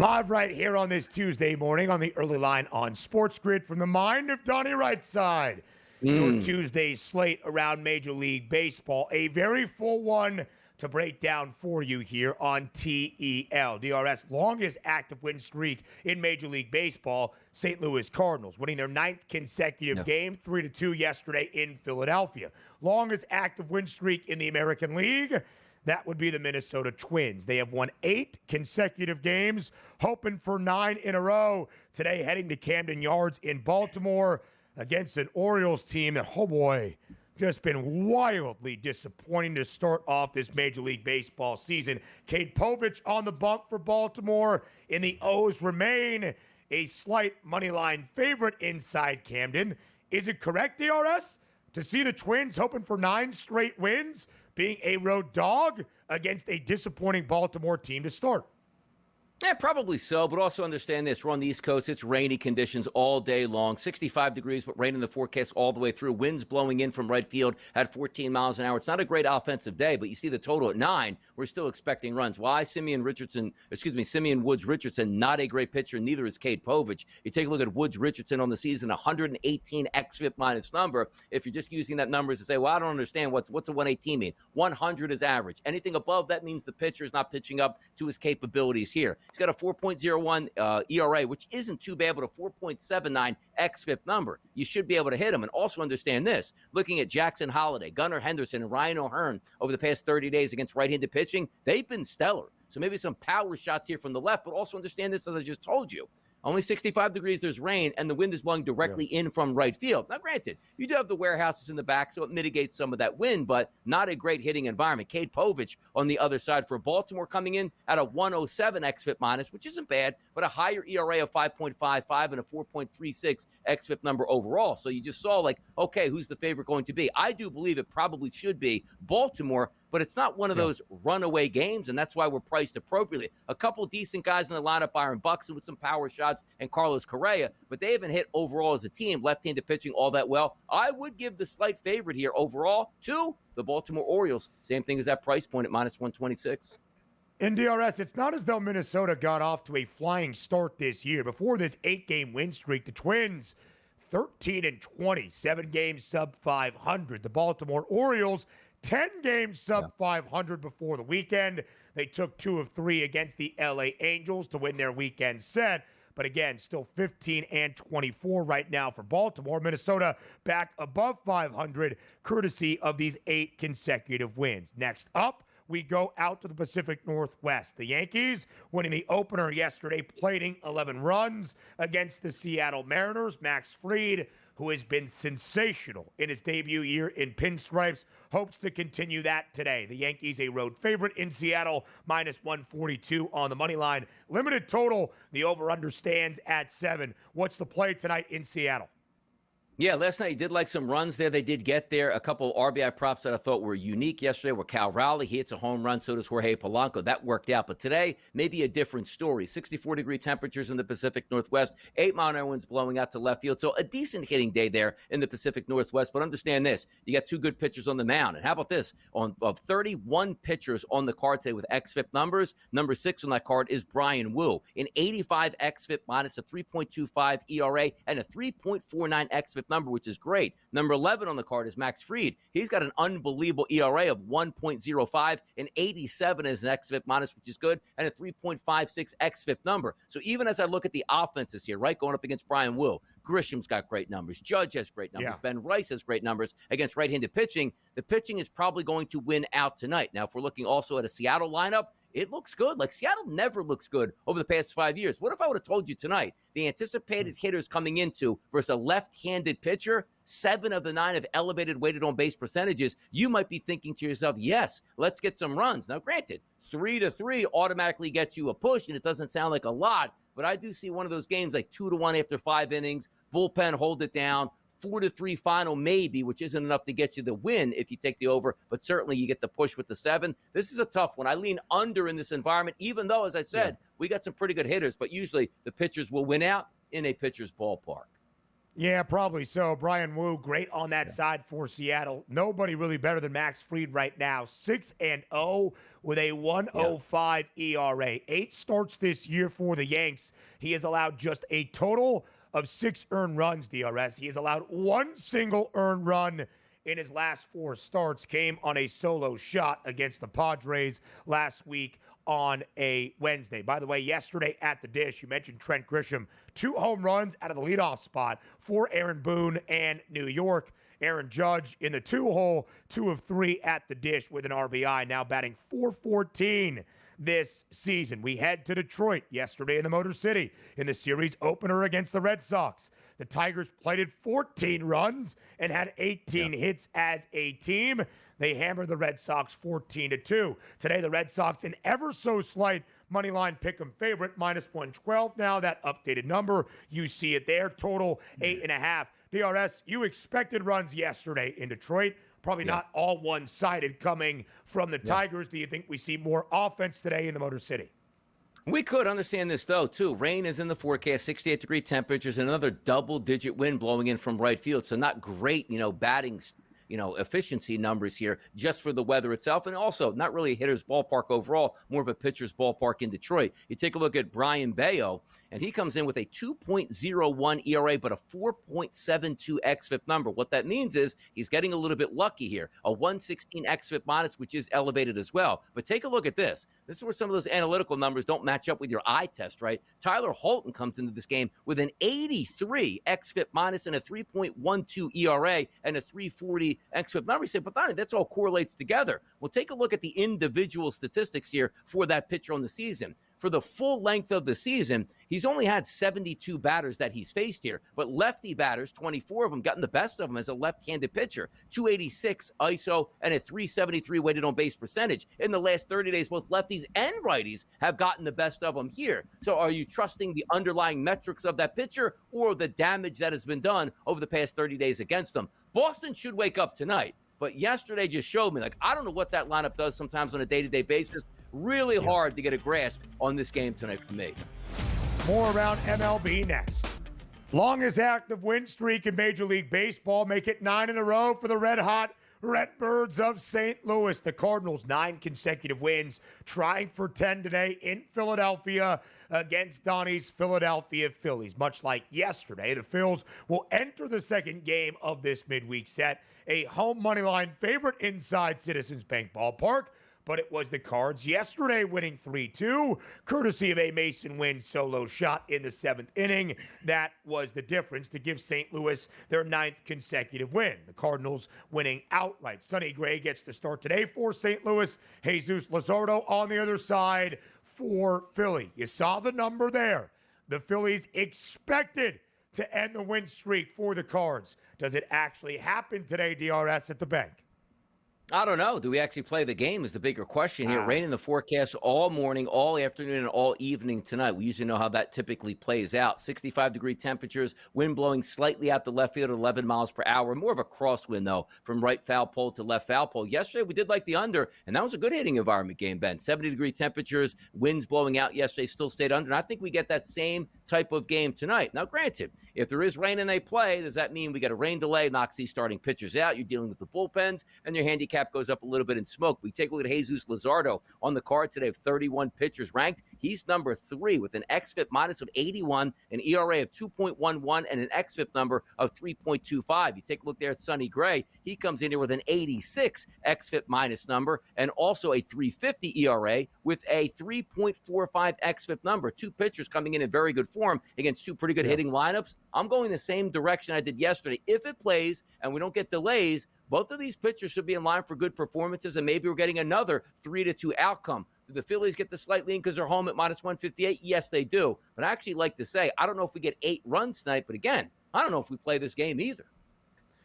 Live right here on this Tuesday morning on the early line on SportsGrid from the mind of Donnie Wrightside. Your Tuesday slate around Major League Baseball. A very full one to break down for you here on TEL. DRS longest active win streak in Major League Baseball, St. Louis Cardinals, winning their 9th consecutive game, 3-2 yesterday in Philadelphia. Longest active win streak in the American League, that would be the Minnesota Twins. They have won 8 consecutive games, hoping for 9 in a row. Today, heading to Camden Yards in Baltimore against an Orioles team that, oh boy, just been wildly disappointing to start off this Major League Baseball season. Cade Povich on the bump for Baltimore, and the O's remain a slight moneyline favorite inside Camden. Is it correct, DRS, to see the Twins hoping for 9 straight wins, being a road dog against a disappointing Baltimore team to start? Yeah, probably so, but also understand this. We're on the East Coast. It's rainy conditions all day long. 65 degrees, but rain in the forecast all the way through. Winds blowing in from right field at 14 miles an hour. It's not a great offensive day, but you see the total at 9. We're still expecting runs. Why? Simeon Woods Richardson, not a great pitcher. Neither is Cade Povich. You take a look at Woods Richardson on the season, 118 xFIP minus number. If you're just using that number to say, well, I don't understand what's a 118 mean. 100 is average. Anything above that means the pitcher is not pitching up to his capabilities here. He's got a 4.01 ERA, which isn't too bad, but a 4.79 xFIP number. You should be able to hit him. And also understand this, looking at Jackson Holliday, Gunnar Henderson, and Ryan O'Hearn over the past 30 days against right-handed pitching, they've been stellar. So maybe some power shots here from the left, but also understand this, as I just told you. Only 65 degrees, there's rain, and the wind is blowing directly in from right field. Now, granted, you do have the warehouses in the back, so it mitigates some of that wind, but not a great hitting environment. Cade Povich on the other side for Baltimore coming in at a 107 xFIP minus, which isn't bad, but a higher ERA of 5.55 and a 4.36 xFIP number overall. So you just saw, okay, who's the favorite going to be? I do believe it probably should be Baltimore, but it's not one of those runaway games, and that's why we're priced appropriately. A couple decent guys in the lineup, Byron Buxton with some power shots and Carlos Correa, but they haven't hit overall as a team, left-handed pitching all that well. I would give the slight favorite here overall to the Baltimore Orioles. Same thing as that price point at minus 126. In DRS, it's not as though Minnesota got off to a flying start this year. Before this 8-game win streak, the Twins 13-20, 7 games sub 500. The Baltimore Orioles 10 games sub 500 before the weekend. They took 2 of 3 against the LA Angels to win their weekend set. But again, still 15-24 right now for Baltimore. Minnesota back above 500, courtesy of these 8 consecutive wins. Next up, we go out to the Pacific Northwest. The Yankees winning the opener yesterday, plating 11 runs against the Seattle Mariners. Max Fried, who has been sensational in his debut year in pinstripes, hopes to continue that today. The Yankees a road favorite in Seattle, minus 142 on the money line. Limited total, the over-under stands at 7. What's the play tonight in Seattle? Yeah, last night you did like some runs there. They did get there. A couple RBI props that I thought were unique yesterday were Cal Raleigh. He hits a home run, so does Jorge Polanco. That worked out. But today, maybe a different story. 64-degree temperatures in the Pacific Northwest. 8-mile-an-hour winds blowing out to left field. So a decent hitting day there in the Pacific Northwest. But understand this, you got 2 good pitchers on the mound. And how about this? Of 31 pitchers on the card today with xFIP numbers, number 6 on that card is Brian Wu. An 85 xFIP minus a 3.25 ERA and a 3.49 xFIP number, which is great. Number 11 on the card is Max Fried. He's got an unbelievable ERA of 1.05 and 87 as an xFIP minus, which is good, and a 3.56 xFIP number. So even as I look at the offenses here, right, going up against Brian Wu, Grisham's got great numbers. Judge has great numbers. Ben Rice has great numbers against right-handed pitching. The pitching is probably going to win out tonight. Now, if we're looking also at a Seattle lineup, it looks good. Like, Seattle never looks good over the past 5 years. What if I would have told you tonight the anticipated hitters coming into versus a left-handed pitcher, 7 of the 9 have elevated weighted on base percentages? You might be thinking to yourself, yes, let's get some runs. Now, granted, 3-3 automatically gets you a push, and it doesn't sound like a lot, but I do see one of those games like 2-1 after 5 innings, bullpen hold it down, 4-3 final maybe, which isn't enough to get you the win if you take the over, but certainly you get the push with the 7. This is a tough one. I lean under in this environment, even though, as I said, we got some pretty good hitters, but usually the pitchers will win out in a pitcher's ballpark. Yeah, probably so. Brian Wu, great on that side for Seattle. Nobody really better than Max Fried right now. 6-0 with a Yeah. 105 ERA. 8 starts this year for the Yanks. He has allowed just a total of 6 earned runs, DRS. He has allowed 1 single earned run in his last 4 starts. Came on a solo shot against the Padres last week on a Wednesday. By the way, yesterday at the Dish, you mentioned Trent Grisham, 2 home runs out of the leadoff spot for Aaron Boone and New York. Aaron Judge in the 2-hole, 2 of 3 at the Dish with an RBI, now batting .414 this season. We head to Detroit yesterday in the Motor City in the series opener against the Red Sox. The Tigers plated 14 runs and had 18 hits as a team. They hammered the Red Sox 14-2. Today, the Red Sox, an ever so slight money line pick'em favorite, -112 now. That updated number, you see it there. Total 8.5. DRS, you expected runs yesterday in Detroit. Probably not all one-sided coming from the Tigers. Do you think we see more offense today in the Motor City? We could understand this, though, too. Rain is in the forecast, 68-degree temperatures, and another double-digit wind blowing in from right field. So not great, batting, efficiency numbers here just for the weather itself. And also not really a hitter's ballpark overall, more of a pitcher's ballpark in Detroit. You take a look at Brian Bayo, and he comes in with a 2.01 ERA, but a 4.72 xFIP number. What that means is he's getting a little bit lucky here. A 116 xFIP minus, which is elevated as well. But take a look at this. This is where some of those analytical numbers don't match up with your eye test, right? Tyler Holton comes into this game with an 83 xFIP minus and a 3.12 ERA and a 340 xFIP number. You say, but Donnie, that's all correlates together. Well, take a look at the individual statistics here for that pitcher on the season. For the full length of the season, he's only had 72 batters that he's faced here, but lefty batters, 24 of them, gotten the best of them as a left-handed pitcher. 286 ISO and a 373 weighted on base percentage. In the last 30 days, both lefties and righties have gotten the best of them here. So are you trusting the underlying metrics of that pitcher or the damage that has been done over the past 30 days against them? Boston should wake up tonight. But yesterday just showed me, I don't know what that lineup does sometimes on a day-to-day basis. Really hard to get a grasp on this game tonight for me. More around MLB next. Longest active win streak in Major League Baseball. Make it 9 in a row for the red-hot Redbirds of St. Louis. The Cardinals, 9 consecutive wins, trying for 10 today in Philadelphia against Donnie's Philadelphia Phillies. Much like yesterday, the Phils will enter the second game of this midweek set. A home money line favorite inside Citizens Bank Ballpark. But it was the Cards yesterday winning 3-2, courtesy of a Mason Wynn solo shot in the 7th inning. That was the difference to give St. Louis their 9th consecutive win. The Cardinals winning outright. Sonny Gray gets the start today for St. Louis. Jesus Luzardo on the other side for Philly. You saw the number there. The Phillies expected to end the win streak for the Cards. Does it actually happen today, DRS, at the bank? I don't know. Do we actually play the game is the bigger question here. Rain in the forecast all morning, all afternoon, and all evening tonight. We usually know how that typically plays out. 65-degree temperatures, wind blowing slightly out to left field at 11 miles per hour. More of a crosswind, though, from right foul pole to left foul pole. Yesterday, we did like the under, and that was a good hitting environment game, Ben. 70-degree temperatures, winds blowing out yesterday, still stayed under. And I think we get that same type of game tonight. Now, granted, if there is rain and they play, does that mean we get a rain delay, knocks these starting pitchers out? You're dealing with the bullpens, and your handicap goes up a little bit in smoke. We take a look at Jesus Luzardo on the card today of 31 pitchers ranked. He's number 3 with an xFIP minus of 81, an ERA of 2.11, and an xFIP number of 3.25. You take a look there at Sonny Gray. He comes in here with an 86 xFIP minus number and also a 3.50 ERA with a 3.45 xFIP number. 2 pitchers coming in very good form against 2 pretty good hitting lineups. I'm going the same direction I did yesterday. If it plays and we don't get delays, both of these pitchers should be in line for good performances, and maybe we're getting another 3-2 outcome. Do the Phillies get the slight lean because they're home at -158? Yes, they do. But I actually like to say, I don't know if we get 8 runs tonight, but again, I don't know if we play this game either.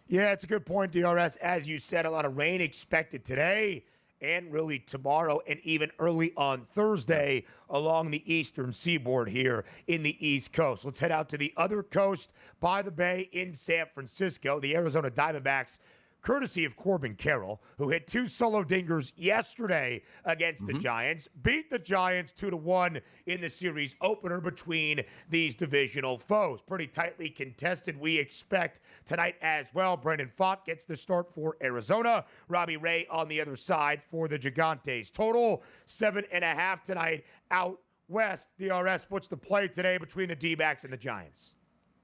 Yeah, it's a good point, DRS. As you said, a lot of rain expected today and really tomorrow and even early on Thursday along the eastern seaboard here in the East Coast. Let's head out to the other coast by the bay in San Francisco. The Arizona Diamondbacks courtesy of Corbin Carroll, who hit 2 solo dingers yesterday against the Giants, beat the Giants 2-1 in the series opener between these divisional foes. Pretty tightly contested, we expect tonight as well. Brandon Pfaadt gets the start for Arizona. Robbie Ray on the other side for the Gigantes. Total 7.5 tonight out west. DRS, what's the play today between the D-backs and the Giants?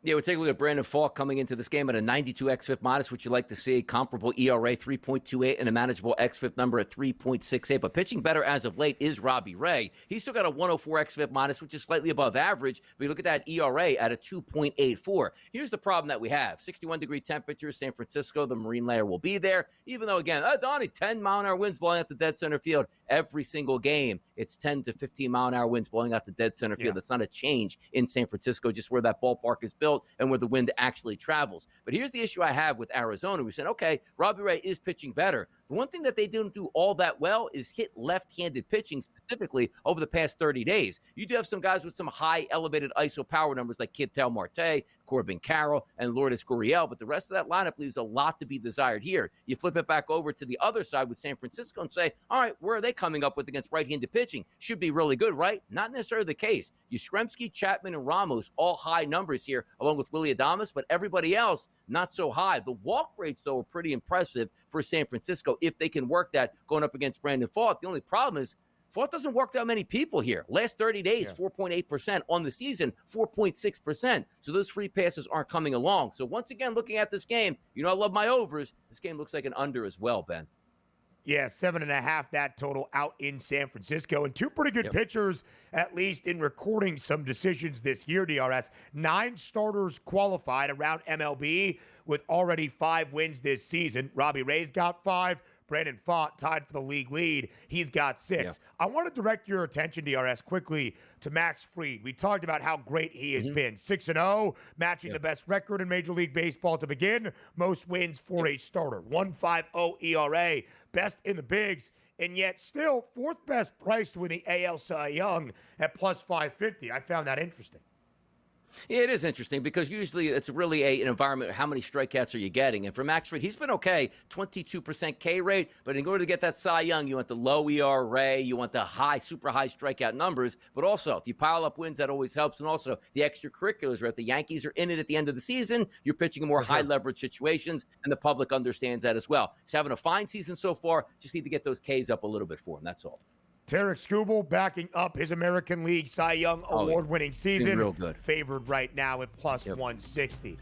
Yeah, we'll take a look at Brandon Pfaadt coming into this game at a 92 xFIP minus, which you like to see. Comparable ERA 3.28 and a manageable xFIP number at 3.68. But pitching better as of late is Robbie Ray. He's still got a 104 xFIP minus, which is slightly above average. But you look at that ERA at a 2.84. Here's the problem that we have. 61-degree temperatures, San Francisco. The marine layer will be there. Even though, again, Donnie, 10-mile-an-hour winds blowing out the dead center field every single game. It's 10 to 15-mile-an-hour winds blowing out the dead center field. That's not a change in San Francisco, just where that ballpark is built and where the wind actually travels. But here's the issue I have with Arizona. We said, okay, Robbie Ray is pitching better. The one thing that they didn't do all that well is hit left-handed pitching, specifically over the past 30 days. You do have some guys with some high elevated ISO power numbers like Ketel Marte, Corbin Carroll, and Lourdes Gurriel, but the rest of that lineup leaves a lot to be desired here. You flip it back over to the other side with San Francisco and say, all right, where are they coming up with against right-handed pitching? Should be really good, right? Not necessarily the case. Yastrzemski, Chapman, and Ramos, all high numbers here, along with Willie Adames, but everybody else not so high. The walk rates, though, are pretty impressive for San Francisco if they can work that going up against Brandon Pfaadt. The only problem is Pfaadt doesn't work that many people here. Last 30 days, 4.8%. On the season, 4.6%. So those free passes aren't coming along. So once again, looking at this game, you know I love my overs. This game looks like an under as well, Ben. Yeah, 7.5 that total out in San Francisco. And two pretty good pitchers, at least in recording some decisions this year, DRS. 9 starters qualified around MLB with already 5 wins this season. Robbie Ray's got 5. Brandon Pfaadt tied for the league lead. He's got 6. Yeah. I want to direct your attention, DRS, quickly to Max Fried. We talked about how great he has been. 6-0, matching the best record in Major League Baseball to begin. Most wins for a starter. 1.50 ERA, best in the bigs, and yet still 4th best priced with the AL Cy Young at plus 550. I found that interesting. Yeah, it is interesting because usually it's really an environment. How many strikeouts are you getting? And for Max Fried, he's been okay, 22% K rate. But in order to get that Cy Young, you want the low ERA, you want the high, super high strikeout numbers. But also, if you pile up wins, that always helps. And also, the extracurriculars, right? The Yankees are in it at the end of the season. You're pitching in more high leverage situations, and the public understands that as well. He's having a fine season so far. Just need to get those Ks up a little bit for him. That's all. Tarek Skubal backing up his American League Cy Young award-winning season. Real good. Favored right now at plus 160.